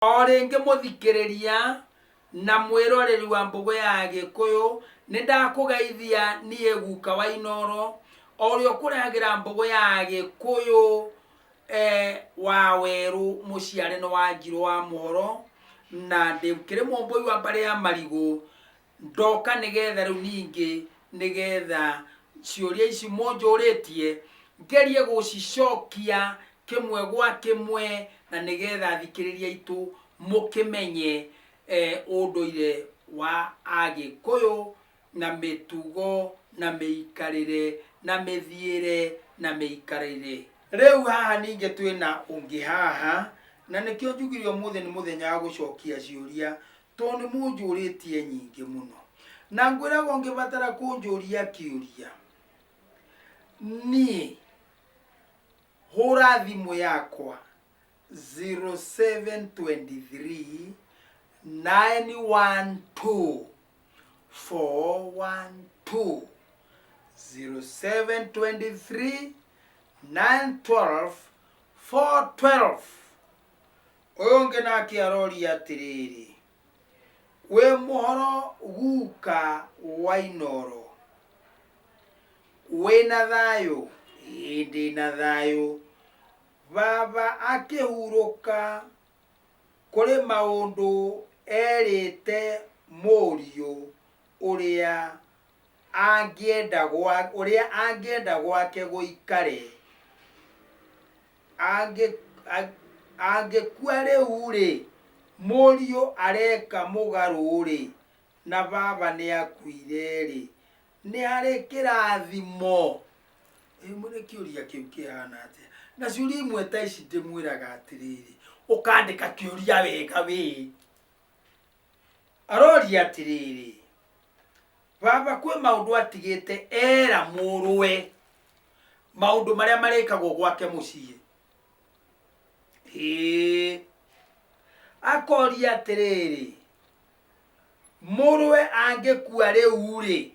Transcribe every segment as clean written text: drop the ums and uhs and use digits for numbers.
Orenge muthikiriria na mwiroreri wa Mbogo ya Gikuyu nindakugeithia nie Guka wa Inoro orio kurehagira Mbogo ya Gikuyu wa weru muciare no wa Njiro wa Mohoro na ndikire Momboi wa Mbare ya Marigu ndoka nigetha riu ningi nigetha ciuria ici monjuritie ngerie gucicokia kimwe gwa kimwe na nigetha thikiriria itu mukimenye unduire wa Agikuyu na mitugo na meikarire na mithiire na meikarire. Riu haha ninge twina ungi haha na nikio njugirio muthe ni muthenya wa gucokia ciuria to ni munjuritie nyingi muno na ngwira ngibatara kunjuria kiuria ni hura thimu yakwa 0723 912 412 0723 912 412. Onge na kiarori atiriri we Mohoro Guka wa Inoro we na thayo indi na thayo baba akihuruka kuri maundu erite murio uria angienda gwake guikare angikua riu ri murio areka mugaruri na baba ni akuire ri ni hari kirathimo mune kiuria kiu kihana atia na ciuria imwe ta ici ndimwiraga atiriri ukandika kiuria wega wi aroria atiriri baba kwe maundu atigite era murwe maundu maria marekagwo gwake mucii akoria atiriri murwe angikua riu ri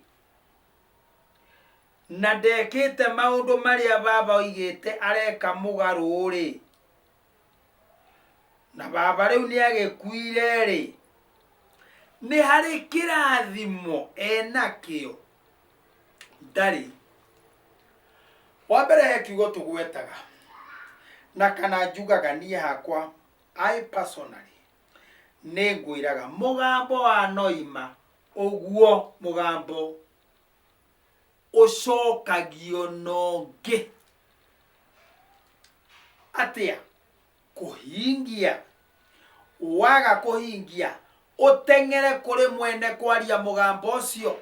na ndekite maundu maria baba oigite areka mugaruri na baba riu ni agikuire ri ni hari kirathimo enakio ndari wambere kiugo tugwetaga na kana njugaga nie hakwa I personally ne ngwiraga mugambo wa noima oguo mugambo ucokagio nongi atia kuhingia waga kuhingia utengere kuri mwene kwaria mugambo ucio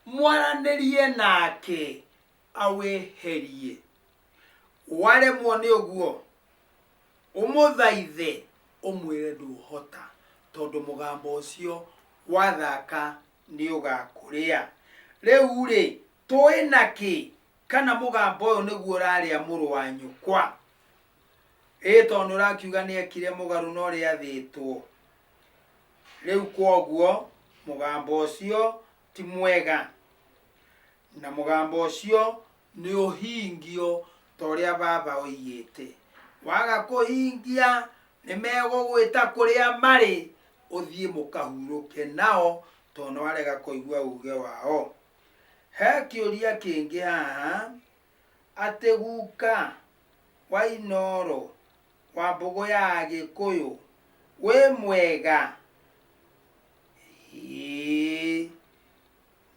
mwaranirie nake aweherie wale mwone oguo umuthaithe umwire nduhota tondu mugambo ucio wathaka ni ugakuria riu ri twinaki kana mugambo uyu niguo raria muru wa nyukwa tondu rakiuga ni ekire mugaru no ri athitwo riu kwoguo mugambo ucio ti mwega na mugambo ucio ni uhingio toria baba oigite waga kuhingia ni megugwita kuria mari uthie mukahuruke nao tondu warega kuigua uge wao. He kiuria kingi haha ati Guka wa Inoro wa Mbogo ya Gikuyu we mwega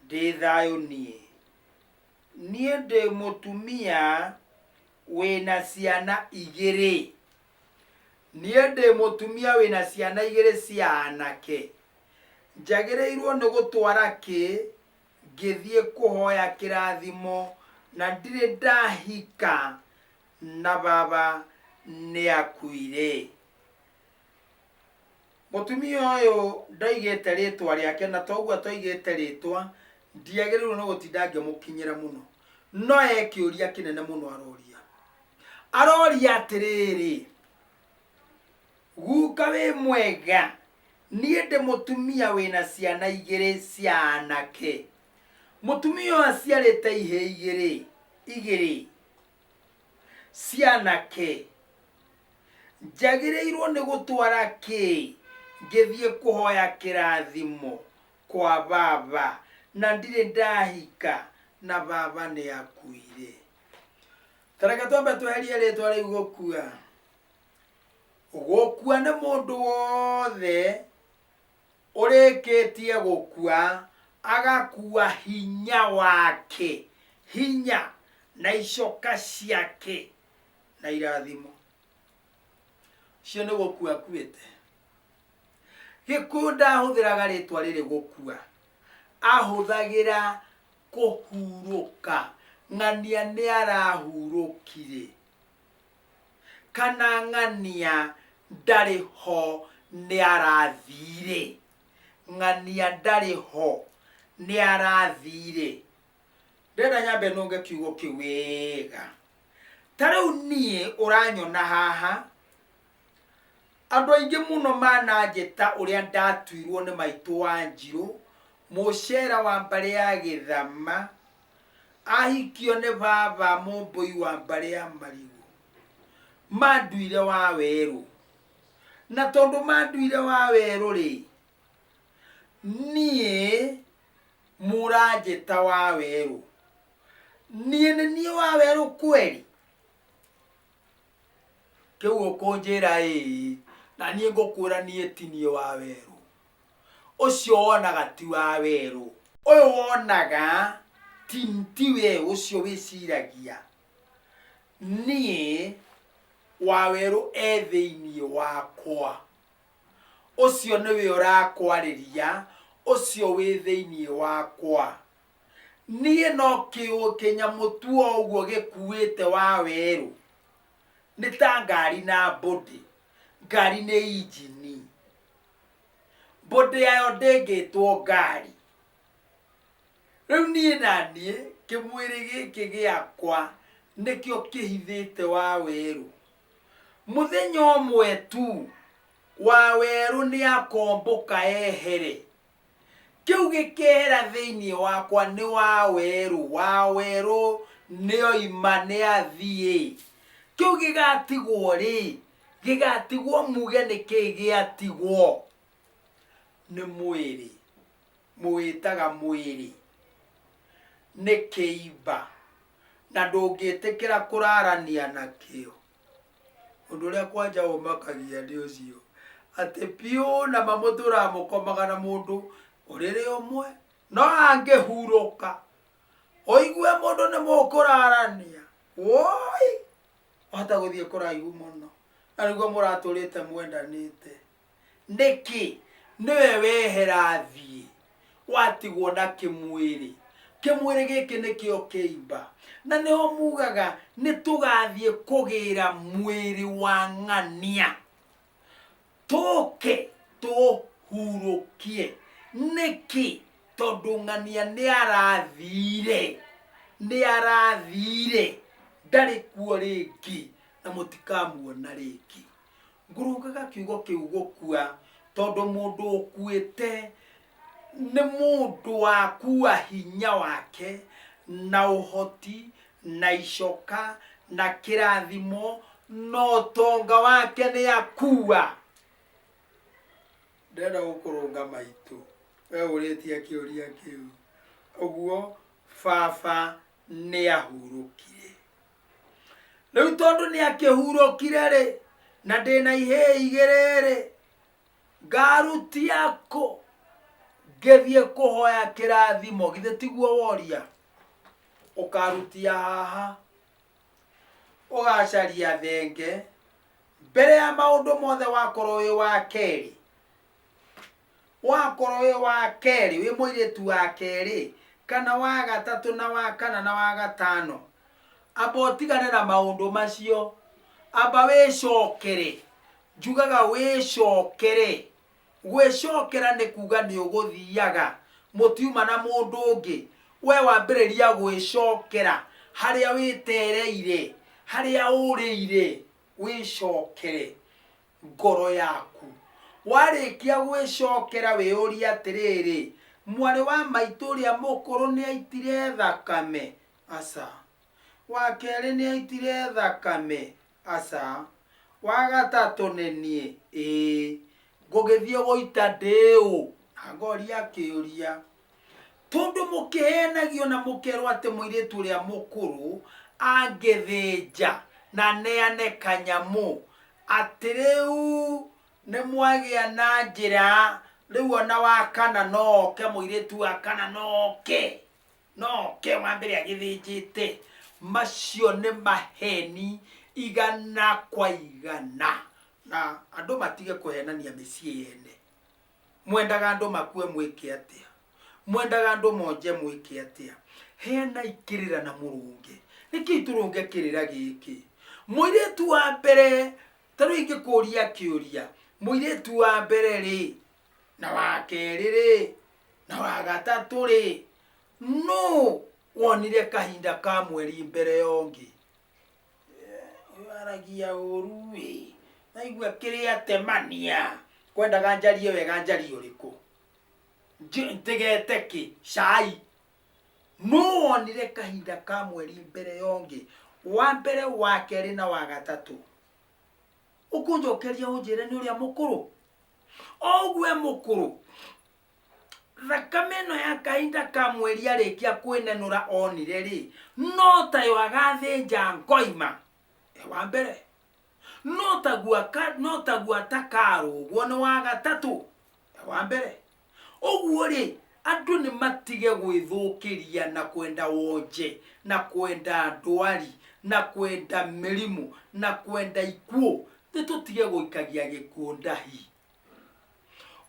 ndi thayo nie ndi mutumia wina ciana igiri ndi mutumia wina ciana igiri cia anake njagireirwo ni gutwara ki ngithie kuhoya kirathimo na ndire ndahika na baba ni akuire mutumia uyu ndaigite ritwa riake na toguo toigite ritwa ndiagirirwo no gutinda ngimukinyira muno no ekiuria kinene muno aroria atiriri Guka we mwega nie ndi mutumia wina ciana igiri cia anake mutumia aciarite ihe igiri cianake njagĩrĩirwo nĩ gũtwara kĩ ngĩthiĩ kũhoya kĩrathimo kwa baba na ndirĩ ndahika na baba nĩ akuire. Tareka twambe tweherie rĩtwa rĩu gũkua. Gũkua nĩ mũndũ wothe ũrĩkĩtie gũkua agakua hinya wake, hinya na icoka ciake na irathimo. Cio nĩ gũkua akuĩte. Gĩkũyũ ndahũthĩraga rĩtwa rĩrĩ gũkua, ahũthagĩra kũhurũka, ng'ania nĩ arahurũkire, kana ng'ania ndarĩ ho nĩ arathire, ng'ania ndarĩ ho nĩ arathire. Ndĩrenda nyambe nũnge kiugo kĩu wega. Ta rĩu niĩ ũranyona haha, andũ aingĩ mũno mananjĩta ũrĩa ndatuirwo nĩ maitũ Wanjirũ, mũcera wa mbarĩ ya Gĩthama, ahikio nĩ baba Mũmbũi wa mbarĩ ya Marigũ, manduire Wawerũ. Na tondũ manduire Wawerũ rĩ, niĩ mũranjĩta Wawerũ. Niĩ nĩ niĩ Wawerũ kweli? Kĩu ũkũnjĩra ĩĩ, na niĩ ngũkwĩra niĩ ti niĩ Wawerũ. Ũcio wonaga ti Wawerũ. Ũyũ wonaga tiwe ũcio wĩciragia. Niĩ Wawerũ thĩinĩ wakwa. Ũcio nĩwe ũrakwarĩria, ũcio wĩ thĩinĩ wakwa. Niĩ no kĩnyamũ tu o ũguo gĩkuĩte Wawerũ. Nĩ ta ngari na body. Ngari nĩ injini. Body yayo ndĩngĩtwo ngari. Rĩu niĩ na niĩ kĩmwĩrĩ gĩkĩ gĩakwa nĩkĩo kĩhithĩte Wawerũ. Mũthenya ũmwe tu Wawerũ nĩ akombũka ehere. Kĩu gĩkehera thĩinĩ wakwa nĩ Wawerũ. Wawerũ nĩ oima nĩ athiĩ. Kĩu gĩgatigwo rĩ, gĩgatigwo muge nĩkĩĩ gĩatigwo. Nĩ mwĩrĩ. Mũwĩtaga mwĩrĩ. Nĩ kĩimba. Na ndũngĩtĩkĩra kũrarania nakĩo. Ũndũ ũrĩa kwanja ũmakagia nĩ ũcio. Atĩ piũ na mamũ tũramũkomaga na mũndũ ũrĩrĩ ũmwe, no angĩhurũka ũigue mũndũ nĩ mũkũrarania. Woi! Wahota gũthiĩ kũraihu mũno. Na nĩguo mũratũrĩte mwendanĩte. Nĩkĩ? Nĩwe wehera athiĩ. Watigwo na kĩmwĩrĩ. Kĩmwĩrĩ gĩkĩ nĩkĩo kĩimba. Na nĩho mugaga nĩtũgathiĩ kũgĩra mwĩrĩ wa ng'ania. Tũke tũhurũkie. Nĩkĩ? Tondũ ng'ania nĩ arathire. Nĩ arathire. Ndarĩ kuo rĩngĩ. Na mũtikamuona rĩngĩ. Ngũrũngaga kiugo kĩu gũkua. Tondũ mũndũ ũkuĩte nĩ mũndũ wakua hinya wake na ũhoti na icoka na kĩrathimo na ũtonga wake nĩ akua. Ndĩrenda gũkũrũnga maitũ. We ũrĩtie kĩũria kĩu. Ũguo baba nĩ ahurũkire. Rĩu tondũ nĩ akĩhurũkire rĩ, na ndĩna ihĩĩ igĩrĩ rĩ, ngarutia kũ ngĩthiĩ kũhoya kĩrathimo? Githĩ tiguo woria? Ũkarutia haha, ũgacaria thenge, mbere ya maũndũ mothe wakorwo wĩ wa kerĩ. Wakorwo wĩ wa kerĩ, wĩ mũirĩtu wa kerĩ, kana wa gatatũ na wa kana na wa gatano, amba ũtigane na maũndũ macio. Amba wĩcokere. Njugaga wĩcokere. Gwĩcokera nĩ kuga nĩ ũgũthiaga. Mũtiuma na mũndũ ũngĩ. We wambĩrĩria gwĩcokera harĩa wĩtereire, harĩa ũrĩire. Wĩcokere ngoro yaku. Warĩkia gwĩcokera wĩũria atĩrĩrĩ, mwarĩ wa maitũ ũrĩa mũkũrũ nĩ aitire thakame? Aca. Wa kerĩ nĩ aitire thakame? Aca. Wagatatu nenie ngugithie goita ndeu agoria kiuria tondu mukihenagio na mukerwo ati muiritu ria mukuru angithinja na neane kanyamu ati riu ni mwagia na njira riu ona wakana noke muiritu akana noke mwambire agithinjite macio ni maheni igana kwa igana na andu matige kuhenania micii yene mwendaga andu makue mwike atia mwendaga andu monje mwike atia hena ikirira na murunge niki turunge kirira giki muiritu wa mbere taru ingikuria kiuria muiritu wa mbere ri na wa keri ri na wa gatatu ri no wonire kahinda ka mweri mbere yongi aragia uruwi na igwa kiria temania kwendaga njarie wega njarie uriku ntigete ki cai no wonire kahinda ka mweri mbere yongi wa mbere wa keri na wa gatatu ukunjokeria unjire ni uria mukuru ogwe mukuru rakameno ya kahinda ka mweri arikia kwinenura onire ri no tayo agathinja ngoima wa mbere no tagua takaro wona wa gatatu wa mbere ogwo ri andu ni matige gwithukiria na kwenda wonje na kwenda ndwari na kwenda mirimu na kwenda ikuo tutige guikagia gikuo ndahi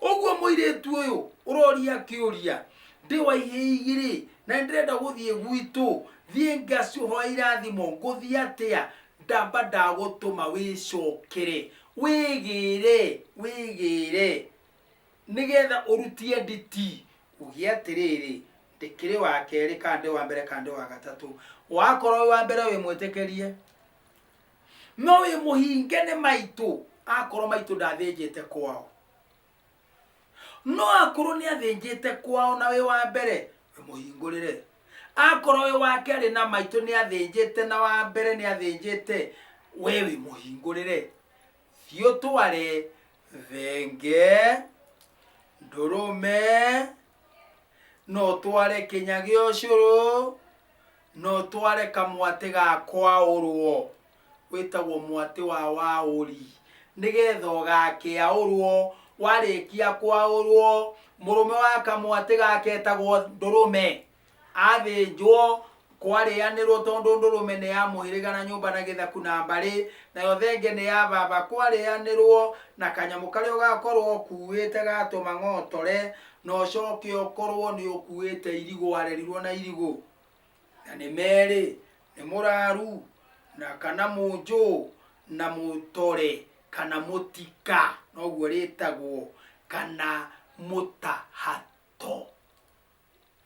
ogwo muiritu uyu uroria kiuria ndiwa ihigiri na ndrenda guthie gwitu thie ngacuho irathimo nguthie atia ndamba ndagutuma wicokere wigire nigetha urutie nditi ugie atiriri ndikiri wa keri kandi wa mbere kandi wa gatatu wakorwo wa mbere wi mwitekerie no wi muhinge ni maitu akorwo maitu ndathinjite kwao no akorwo ni athinjite kwao na wi wa mbere wi muhingurire akorwo wi wa keri na maitu ni athinjite na wa mbere ni athinjite wewe muhingurire thio tware thenge ndurume no tware kinyagi ucuru no tware kamwate ga kwa urwo witagwo mwate wa wauri nigetha ugakia urwo warikia kwa urwo murume wa kamwate gake etagwo ndurume athinjwo kwarianirwo tondu ndurume ni ya muhiriga na nyumba na githaku na mbari nayo thenge ni ya baba kwarianirwo na kanyamu kari ugakorwo kuwite gatuma ng'otore no coke okorwo ni ukuwite irigo arerirwo na irigo na ni meri ni muraru na kana munju na mutore kana mutika noguo ritagwo kana mutahato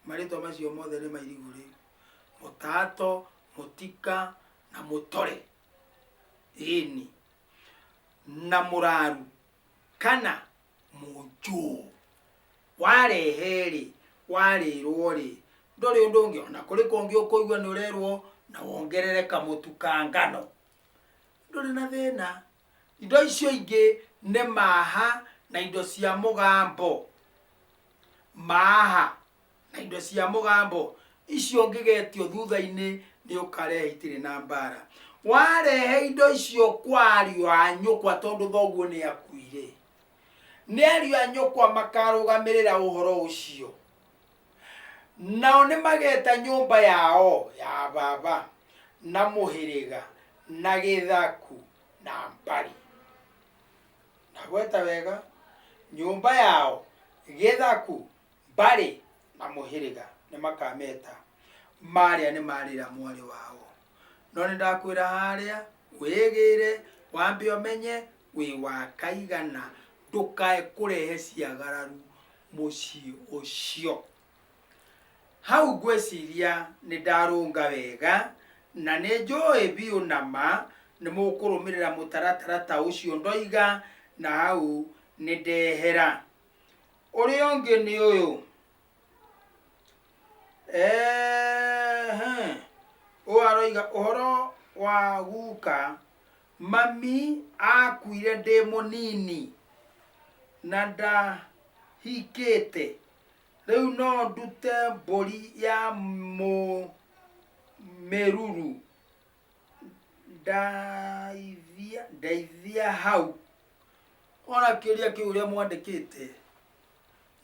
marito macio mothe ni mairigo ri mutahato mutika na mutore ini na muraru kana munju wareheri warirwo ri ndori undu ungi ona kuri kongi ukuigwa ni urerwo na wongerere kamutuka ngano ndori na thina indo icio ingi ne maha na indo cia mugambo maha na indo cia mugambo icio ngigetio thutha-ini ni ukarehe itiri na mbara warehe indo icio kwario anyukwa tondu thoguo ni akuire ni ario anyukwa makarugamirira uhoro ucio nao ni mageta nyumba yao ya baba na muhiriga na githaku na mbari na gweta wega nyumba yao githaku mbari na muhiriga ni makameta maria ni marira mwari wao no ni ndakwira haria wigire wambe omenye wi wa kaigana ndukae kurehe ciagararu muci ucio hau gweciria ni ndarunga wega na ni njoi biu nama ni mukurumirira mutaratara ta ucio ndoiga na hau ni ndehera uri onge ni uyu o aroiga uhoro wa guka mami akuire ndi munini na ndahikite riu no ndute mburi ya meruru ndaithia hau. Ona kiuria kiu uria mwandikite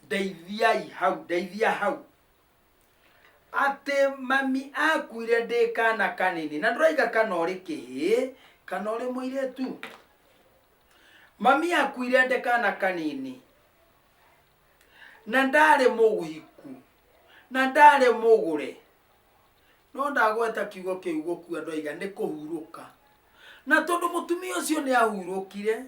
ndeithia hau ati mami akuire ndi kana kanini na nduraiga kana uri kihi kana uri muiretu. Mami akuire ndi kana kanini na ndari muguhiku na ndari mugure no ndagweta kiugo kiu gukua ndoiga ni kuhuruka na tondu mutumia ucio ni ahurukire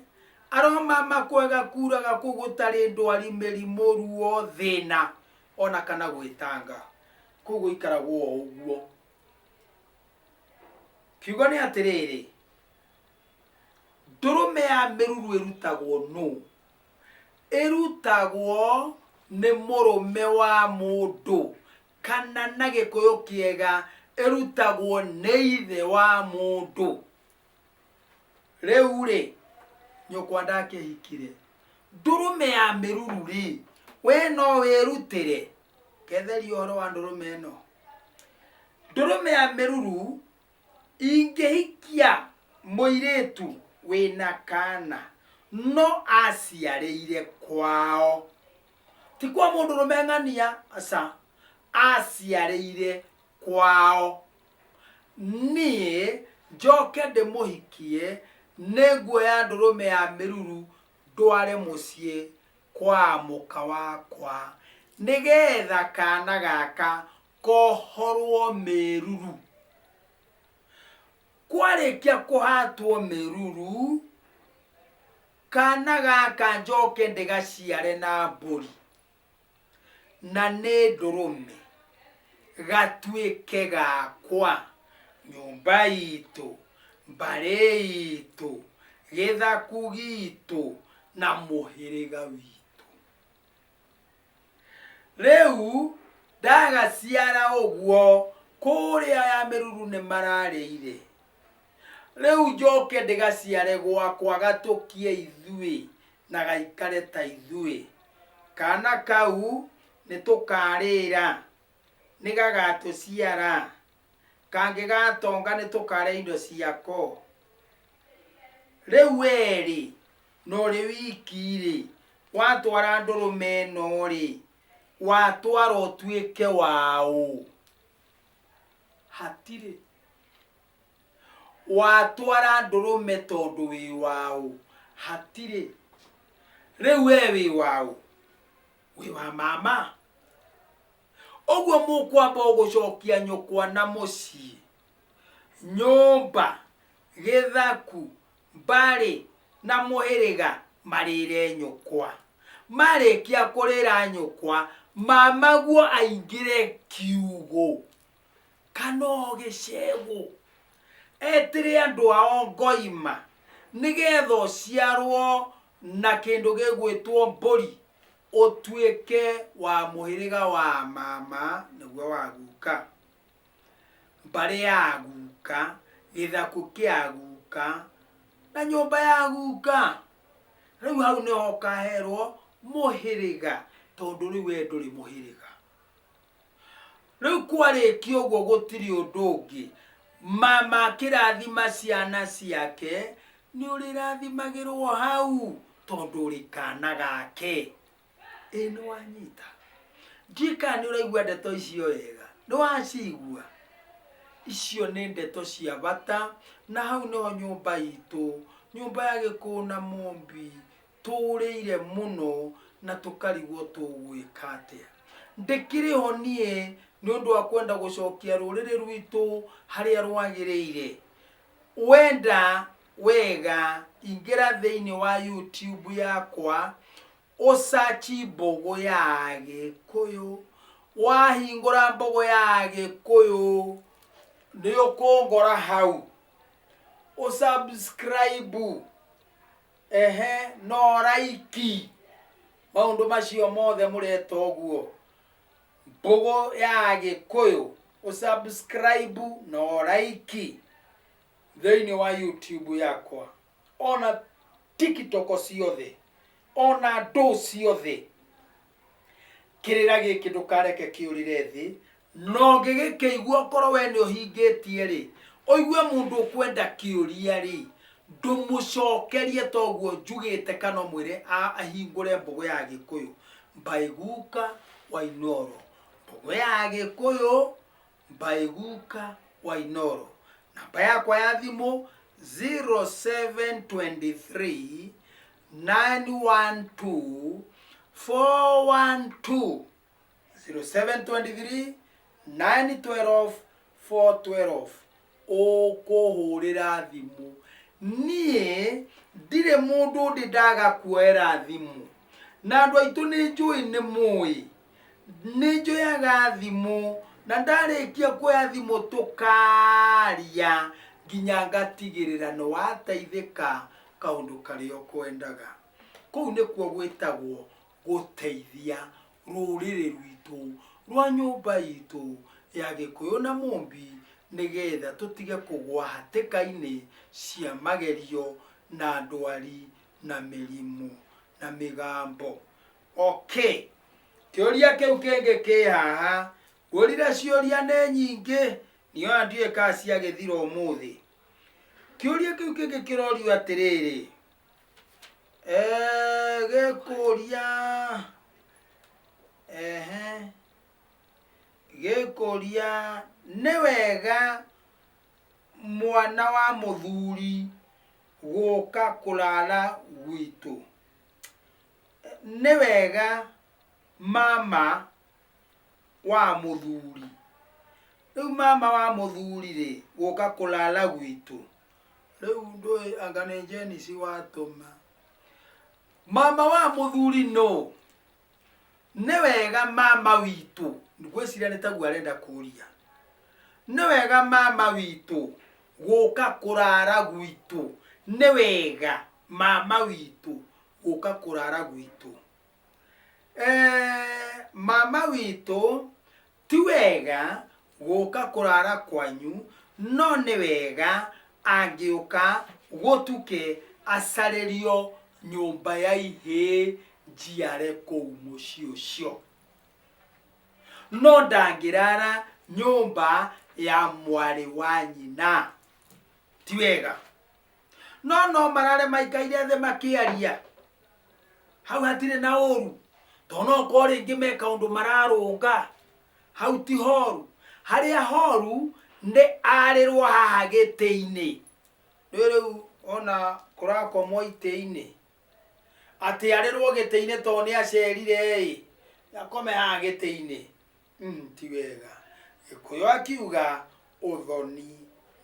aroma makwega kuraga kugutari ndwari merimu ruo thina ona kana gwitanga kugo ikaragwo uguo. Kiugo ni atiriri ndurume ya meruru erutagwo no erutagwo ni murume wa mundu kana na gikuyu kiega erutagwo ni ithe wa mundu. Riu ri nyukwa ndakihikire ndurume ya meruru ri we no werutire ketheri horo wa ndurume no. Ndurume ya meruru ingehikia muiretu wina kana no aciareire kwao ti kwa mundu rumengania asa aciareire kwao nie njoke ndimuhikie neguo ya ndurume ya meruru ndware mucie kwa muka wakwa nigetha kana gaka kohorwo meruru. Kwarikia kuhatwo meruru kana gaka njoke ndigaciare na mburi na ni ndurume gatuike gakwa nyumba itu mbare itu githaku gitu na muhiriga witu. Riu ndagaciara uguo kuria ya meruru ni mararire riu njoke ndigaciare gwakwa gatukie ithui na gaikare ta ithui kana kau nitukarira nigagatuciara kangi gatonga nitukare indo ciako. Riu eri no ri wikiri watwara ndurume no ri watwara utuike wao hatire watwara ndurume tondu wi wao hatire. Riu wi wao wi wa mama oguo mukwamba ugucokia nyukwa na mucii nyumba githaku mbari na muhiriga marire nyukwa. Marikia kurira nyukwa mama guo aingire kiugo kana gicego etire andu ao ngoima nigetha uciarwo na kindu gigwitwo mburi utuike wa muhiriga wa mama niguo wa guka mbari ya guka githaku kia guka na nyumba ya guka. Riu hau niho kaherwo muhiriga tondu riu we nduri muhiriga. Riu kwarikia uguo gutiri undu ungi mama kirathima ciana ciake ni urirathimagirwo hau tondu uri kana gake. Ni wanyita ndika ni uraigua ndeto icio wega ni wacigua icio ni ndeto cia bata na hau niho nyumba itu nyumba ya gikuna mombi tuuriire muno na tukarigwo tugwika atia. Ndikiriho nie ni undu wa kwenda gucokia ruriri rwitu haria rwagiriire. Wenda wega ingira thiini wa YouTube yakwa usachi Mbogo ya Gikuyu. Wahingura Mbogo ya Gikuyu ni ukongora hau usubscribe no like maundu macio mothe mureto guo Mbogo ya Gikuyu usubscribe no like thĩinĩ wa YouTube yakwa, ona TikTok ciothe, ona ndũ ciothe. Kĩrĩra gĩkĩ ndũkareke kĩũrĩre thĩ, no ngĩgĩkĩigua korwo we nĩ ũhingĩtie rĩ, ũigue mũndũ ũkwenda kĩũria rĩ, ndũmũcokerie toguo njugĩte kana mwĩre ahingũre Mbũgũ ya Gĩkũyũ. By Guka Wainoro. Mbũgũ ya Gĩkũyũ by Guka Wainoro. Namba yakwa ya thimũ 0723 912 412 0723 912 412. Ũkũhũrĩra thimũ. Niĩ ndirĩ mũndũ ndĩ ndaga kuoera thimũ, na andũ aitũ nĩ njũĩ nĩ mũĩ, nĩ njoyaga thimũ, na ndarĩkia kuoya thimũ tũkaria nginya ngatigĩrĩra nĩ wateithĩka kaũndũ karĩa ũkwendaga. Kũu nĩkuo gwĩtagwo gũteithia rũrĩrĩ rwitũ rwa nyũmba itũ ya Gĩkũyũ na Mũmbi, nĩgetha tũtige kũgwa hatĩka-inĩ cia magerio na ndwari na mĩrimũ na mĩgambo. Okay, kĩũria kĩu kĩngĩ kĩ haha, ngũrire ciũria nĩ nyingĩ, nĩoya ndiũĩ kana ciagĩthira ũmũthĩ. Kĩũria kĩu kĩngĩ kĩrorio atĩrĩrĩ, gĩkũria gĩkũria nĩ wega mwana wa mũthuri gũka kũrara gwitũ? Nĩ wega mama wa mũthuri, rĩu mama wa mũthuri rĩ gũka kũrara gwitũ? Rĩu ndũĩ anga nĩ Jenice watũma. Mama wa mũthuri no, nĩ wega mama witũ, ngwĩciria nĩ taguo arenda kũria. Nĩ wega mama witũ gũka kũrara gwitũ? Nĩ wega mama witũ gũka kũrara gwitũ? Mama witũ ti wega gũka kũrara kwanyu, no nĩ wega angĩũka gũtuke acarĩrio nyũmba ya ihĩ njiare kũu mũciĩ ũcio, no ndangĩrara nyũmba ya mwarĩ wa nyina. Ti wega. No marare maikaire thĩ makĩaria, hau hatirĩ na ũru, tondũ no korwo rĩngĩ me kaũndũ mararũnga, hau ti horu. Harĩa horu nĩ arĩrwo haha gĩtĩ-inĩ. Rĩu ona kũrakomwo itĩ-inĩ, atĩ arĩrwo gĩtĩ-inĩ tondũ nĩ acerire akome haha gĩtĩ-inĩ. Ti wega. Gĩkũyũ akiuga ũthoni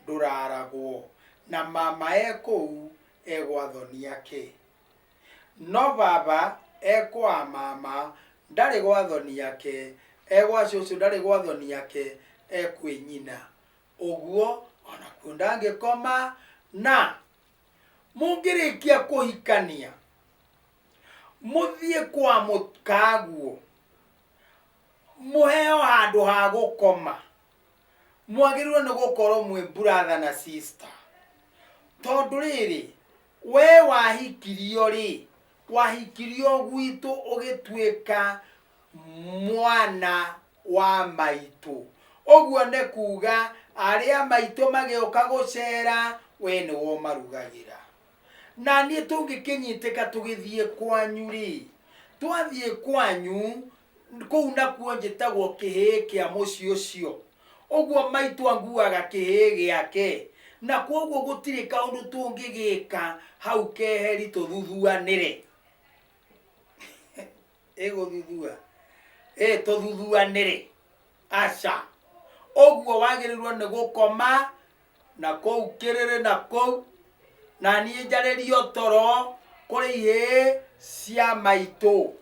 ndũraragwo, na mama kũu gwa thoni yake, no baba kwa mama ndarĩ gwa thoni yake, gwa cũcũ ndarĩ gwa thoni yake, kwĩ nyina. Ũguo ona kuo ndangĩkoma. Na mũngĩrĩkia kũhikania mũthiĩ kwa mũkaguo, mũheo handũ ha gũkoma, mwagĩrĩirwo nĩ gũkorwo mwĩ brother na sister. Tondũ rĩrĩ, we wahikirio rĩ, wahikirio gwitũ ũgĩtuĩka mwana wa maitũ. Ũguo nĩ kuga arĩa maitũ magĩũka gũcera, we nĩwe marugagĩra. Na niĩ tũngĩkĩnyitĩka tũgĩthiĩ kwanyu rĩ, twathiĩ kwanyu kũu nakuo njĩtagwo kĩhĩĩ kĩa mũciĩ ũcio. Ũguo maitũ anguaga kĩhĩĩ gĩake, na koguo gũtirĩ kaũndũ tũngĩgĩka hau keheri tũthuthuanĩre. Gũthuthua tũthuthuanĩre, aca. Ũguo wagĩrĩirwo nĩ gũkoma na kũu kĩrĩrĩ na kũu, na niĩ njarĩrio toro kũrĩ ihĩĩ cia maitũ.